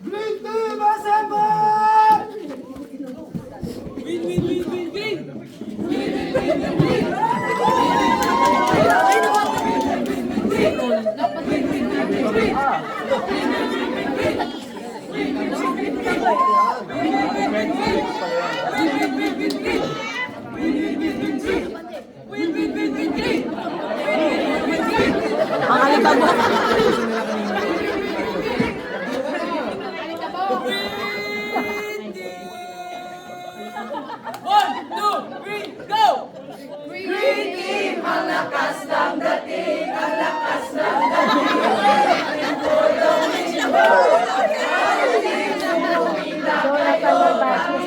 Green Team Assemble! Win, win, win, win, win! One, two, three, go! Green Team, ang lakas ng dating, ang lakas ng dating. For the win,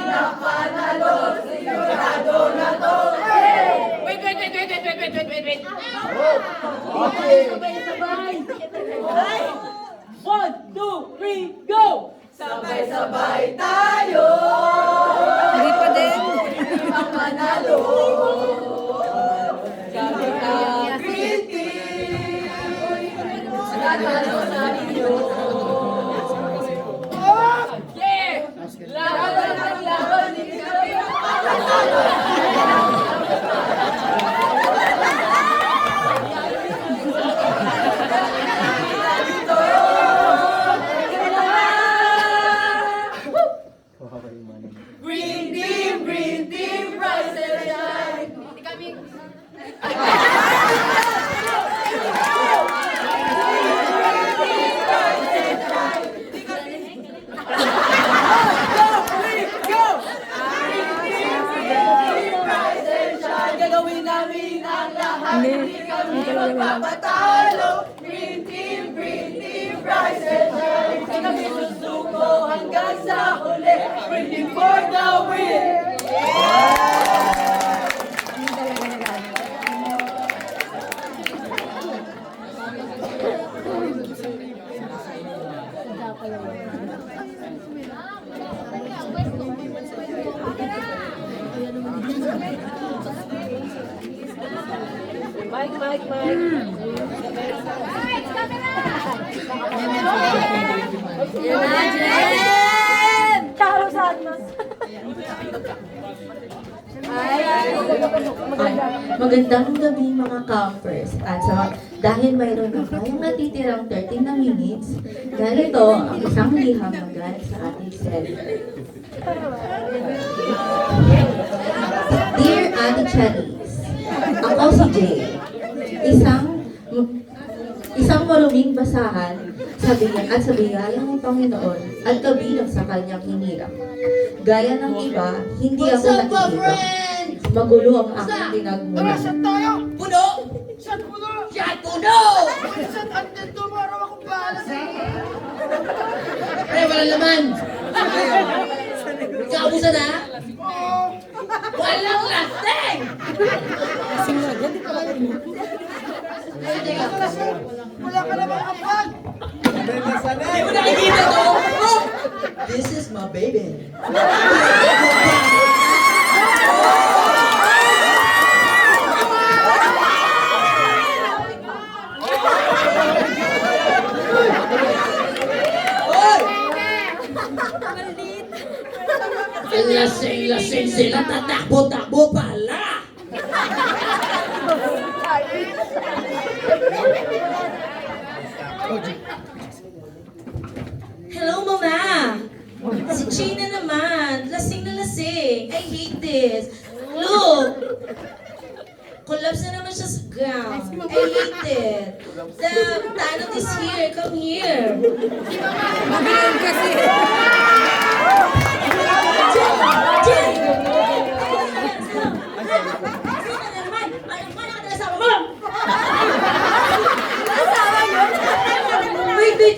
napanalo, sigurado na to. Wait, wait, wait, wait, wait, wait, wait, wait, wait. Sabay-sabay. One, two, three, go! Sabay-sabay tayo. Hindi pa din. Ang manalo. Kami ang Green Team. Nanalo sa inyo. Yeah! Laban ang laban, hindi kami Green Team, rise and shine. Gagawin namin ang lahat, hindi kami magpapatalo. Green Team, rise and shine. Hindi kami susuko hanggang sa huli. Waiting for the win. Magandang gabi mga campers. At dahil mayroon na tayong natitirang 13 na minutes, ganito ang isang liham agad sa ating center. Dear Ate Charis, ako si Jay. Isang maruming basahan sa biyaya ng Panginoon at kabilang sa kanyang hinirang. Gaya ng iba, hindi ako naiiba. Magulo ang aking tinagmulan. Saan tayo? Puno! Saan puno? Yan, puno! Saan andin dumaraw akong bahala sa Pre, wala laman! Kaubusan na? Oo. Walang lasing! Wala ka namang ambag. Hindi mo nakikita to? Oh! This is my baby. Lasing sila, tatakbo-takbo pala! Hello, Mama! Si China naman. Lasing na lasing. I hate this. Look! Collapse na naman siya sa ground. I hate it. The talent is here. Come here. Mabilin kasi. Jen!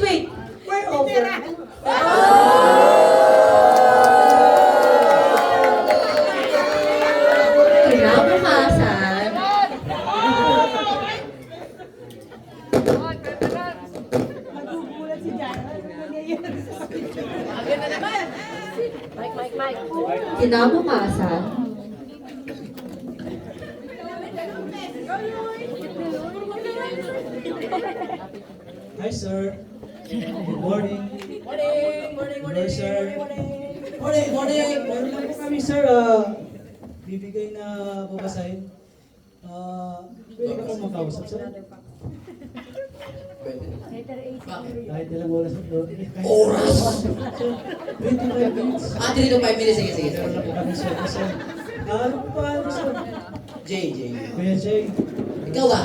Wait. We're over. Kinabukasan, Kinabukasan, Hi, sir. Good morning. Morning! sir. Morning. Meron lang po kami, sir. Bibigay na babasahin. Pwede ka po makausap, sir? Kahit ilang oras. Oras! 25 minutes. 3 to 5 minutes. Sige. Meron na po kami, sir. Ano po pa, sir? Jay. Kuya Jay. Ikaw ba?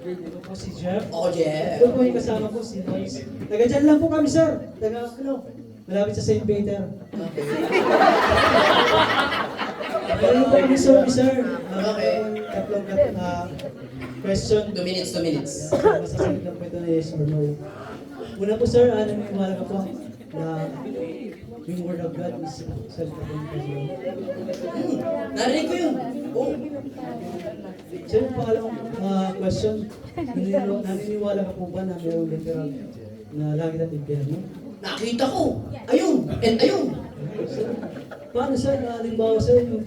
Ito po si Jeff. Ako, Jeff. Ito po yung kasama ko, si Lois. Taga dyan lang po kami, sir. Malapit sa St. Peter. Meron po kami, sir. Okay. Tatlong question. 2 minutes. Masasagot lang po ito na yes or no. Una po, sir, naniniwala ka po na yung word of God is self-identification. Narinig ko yun. Oh. Sir, pangalawang question, naniniwala ka po ba na mayroong literal na langit at impyerno? Nakita ko. Ayun. And ayun. Paano, sir, halimbawa, sir, yung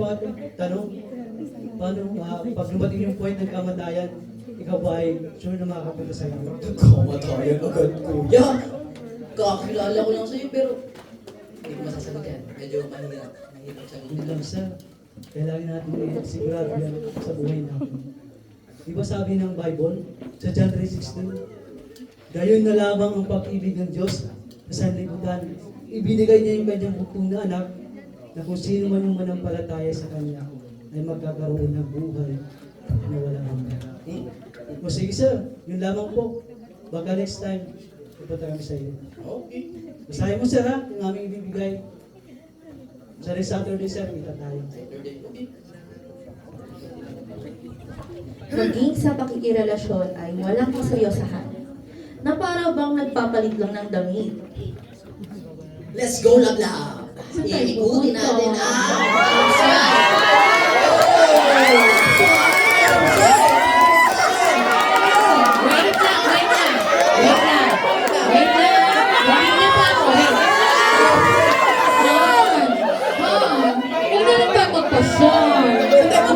tanong, paano pag lumating yung point ng kamatayan, ikaw ba ay sure na makakapunta sa langit? Kamatayan agad, kuya. Kakilala ko lang sa'yo, pero hindi ko masasagot yan. Medyo mahirap sagutin Hindi lang. lang, sir. Kailangan natin sigurado yan sa buhay natin. Di ba sabi ng Bible, sa John 3:16, gayon na lamang ang pag-ibig ng Diyos na sanlibutan. Ibinigay niya yung kanyang bugtong na anak na kung sino man yung manampalataya sa Kanya ay magkakaroon ng buhay na walang hanggan. O sige, sir, yun lamang po. Baka next time, pupunta kami sa iyo. Okay. Basahin mo, sir, ha? Yung aming ibibigay. Sa Saturday, sir, kita tayo. Saturday. Okay. Maging sa pakikirelasyon ay walang kaseryosahan, na para bang nagpapalit lang ng damit. Let's go, love. Iikutin natin ang Wait lang. Wait na pa ako. Hindi na pa magpa-short.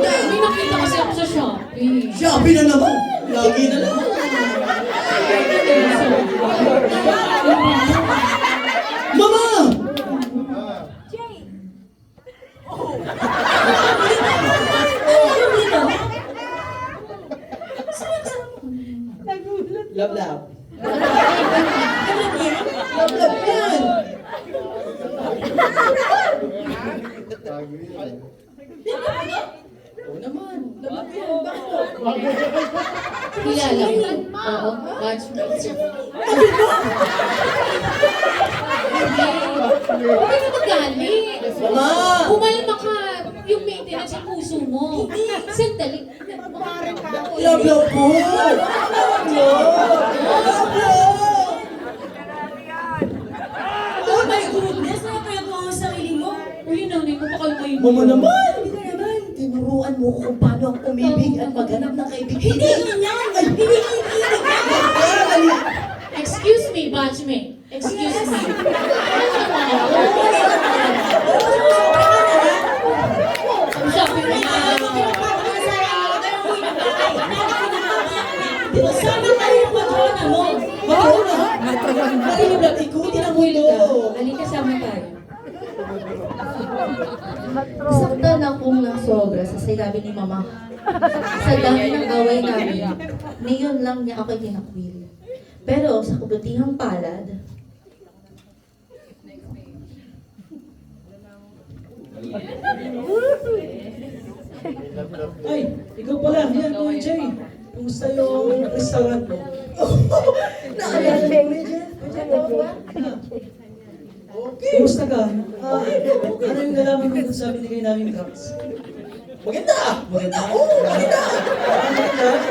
May nakita kasi ako sa Shopee. Shopee na naman. Lagi na naman. Mama! Love, love. Love yan. Oo naman. Love yan. Bakit? Kilala ko. Oo, batchmate siya. Huwag ka magalit. Mama! Kumalma ka. Yung maintenance sa puso mo. Sandali. Love po! Oh my goodness, nakapayag mo ang sarili mo. Uy, nanay ko, pakalmayin mo. Mama naman! Hindi ka naman. Tinuruan mo ko kung paano ang umibig at maghanap ng kaibigan. Hindi ganyan! Hindi ganyan! Excuse me, batchmate. Excuse me. Ang sabi mo na. Sana kayo yung patrona mo. Matrona? Ikutin ang mundo. Halika, sama tayo. Saktan akong ng sobra sa sinabi ni Mama. Sa dami ng away namin, ngayon lang niya ako tinakwil. Pero sa kabutihang palad, Ay, ikaw pala. Yan, Kuya Jay. Kumusta yung restaurant mo? Naalala mo yun, Jen? Okay. Kumusta ka? Ano yung nalaman mo dun sa binigay namin drugs? Maganda! Maganda? Oo, maganda!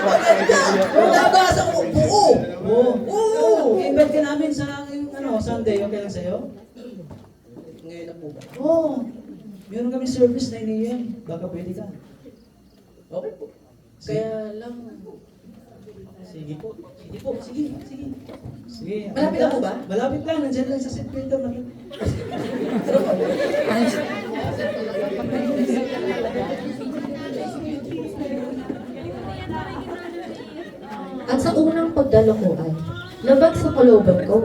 Maganda! Nabasa ko buo! Oo. Oo! I-invite ka namin sa Sunday. Okay lang sa'yo? Ngayon na po ba? Oo. Meron kami service 9 a.m. Baka pwede ka. Okay po. Kaya lang... Sige po. Sige. Malapit na po ba? Malapit lang. Nandiyan lang sa St. Peter. at sa unang pagdalo ko ay labag sa kaloban ko.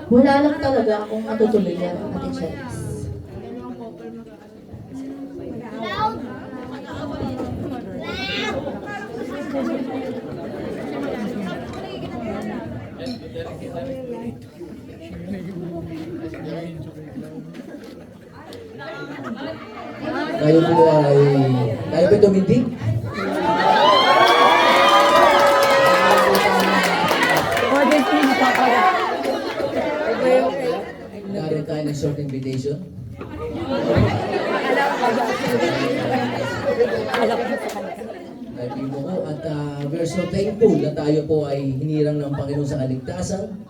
Wala Madalang talaga akong matutuloy yan, Ate Cherise. Tayo po'y tumindig. Naroon tayo ng short invitation. Tayo mo ko at we're so thankful na tayo po ay hinirang ng Panginoon sa kaligtasan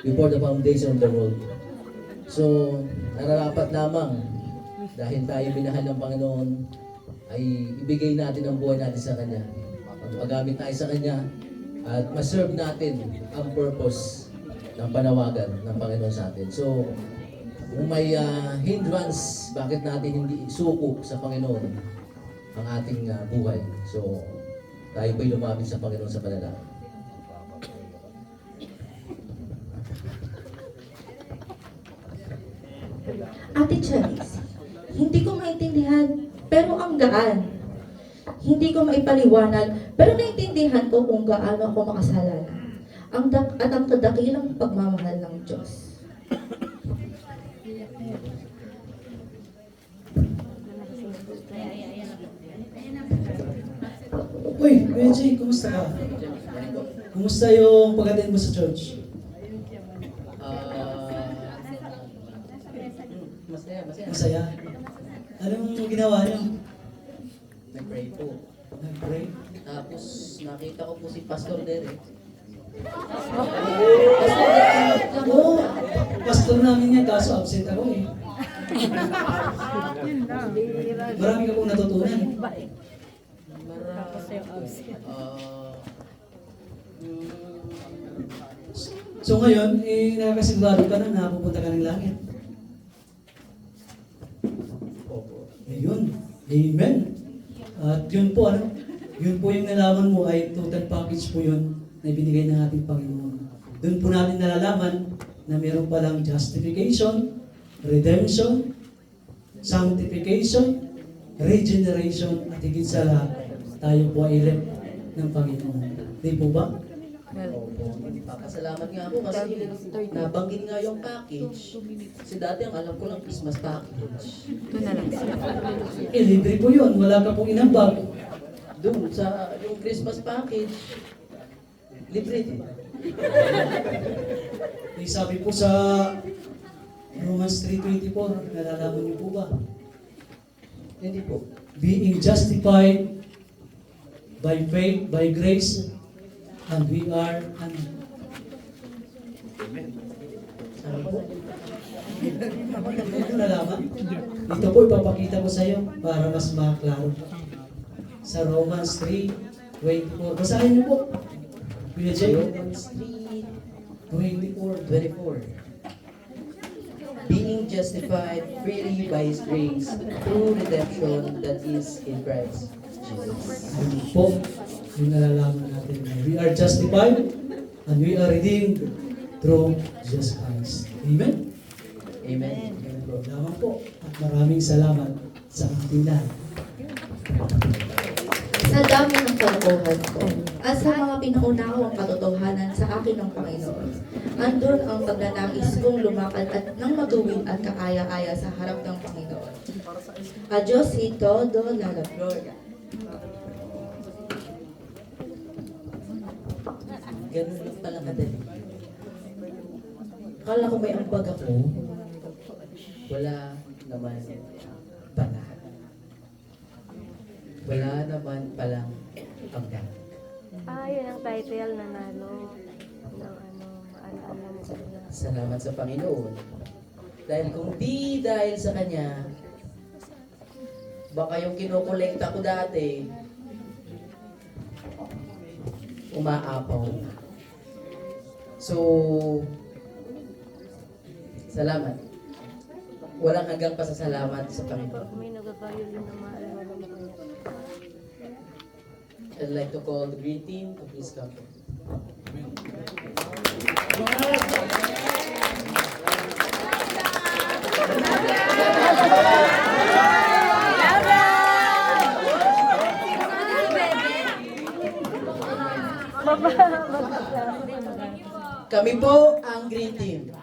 before the foundation of the world. So, nararapat lamang dahil tayo minahal ng Panginoon ay ibigay natin ang buhay natin sa Kanya. Magamit tayo sa Kanya at maserve natin ang purpose ng panawagan ng Panginoon sa atin. So, kung may hindrance, bakit natin hindi suko sa Panginoon ang ating buhay? So, tayo po'y lumapit sa Panginoon sa panalangin. Ate Cherise, hindi ko maintindihan, pero ang gaan. Hindi ko maipaliwanag, pero naintindihan ko kung gaano ako makasalanan. At ang kadakilang pagmamahal ng Diyos. Uy, Kuya Jay, kumusta ka? Kumusta yung pag-attend mo sa church? Masaya. Masaya? Anong ginawa niyo? Nag-pray po. Nag-pray? Tapos nakita ko po si Pastor Derek. Oo, pastor namin yan, kaso absent ako eh. Marami ka pong natutunan. So ngayon, nakakasigurado ka na napupunta ka ng langit. Ayun. Amen. At yun po, yun po yung nalaman mo ay total package po yun na ibinigay ng ating Panginoon. Doon po natin nalalaman na meron palang justification, redemption, sanctification, regeneration, at higit sa lahat, tayo po ay elect ng Panginoon. Di po ba? Papasalamat nga ako kasi nabanggit nga yung package. Kasi dati ang alam ko lang Christmas package. Libre po yun. Wala ka pong inambag. Doon sa yung Christmas package, libre din. Sabi po sa Romans 3:24, nalalaman niyo po ba? Hindi po. Being justified by faith, by grace, and we are Sabi po? Ito nalaman? Ito po ipapakita ko sa iyo para mas maklaro. Sa Romans 3:24. Basahin niyo po. Kuya Jay. Romans 3:24. being justified freely by His grace through redemption that is in Christ Jesus. Yun po, yung nalalaman natin. We are justified and we are redeemed through Jesus Christ. Amen? Amen. Lamang po at maraming salamat sa ating lahat. Sa dami ng kalokohan ko at sa mga pinaunawa katotohanan sa akin ng Panginoon, andun ang pagnanais kong lumakad at nang matuwid at kaaya-aya sa harap ng Panginoon. A Diyos y todo la gloria. Ganun lang pala kadali. Akala ko may ambag ako. Wala naman pala. Wala naman palang ambag. Yun ang title na nalo ng maalala mo sila. Salamat sa Panginoon. Dahil kung di dahil sa Kanya, baka yung kinokolekta ko dati, umaapaw. So, salamat. Walang hanggang pasasalamat sa Panginoon. May nag-violin na maalala mo. I'd like to call the green team to please come. Kami po ang Green Team.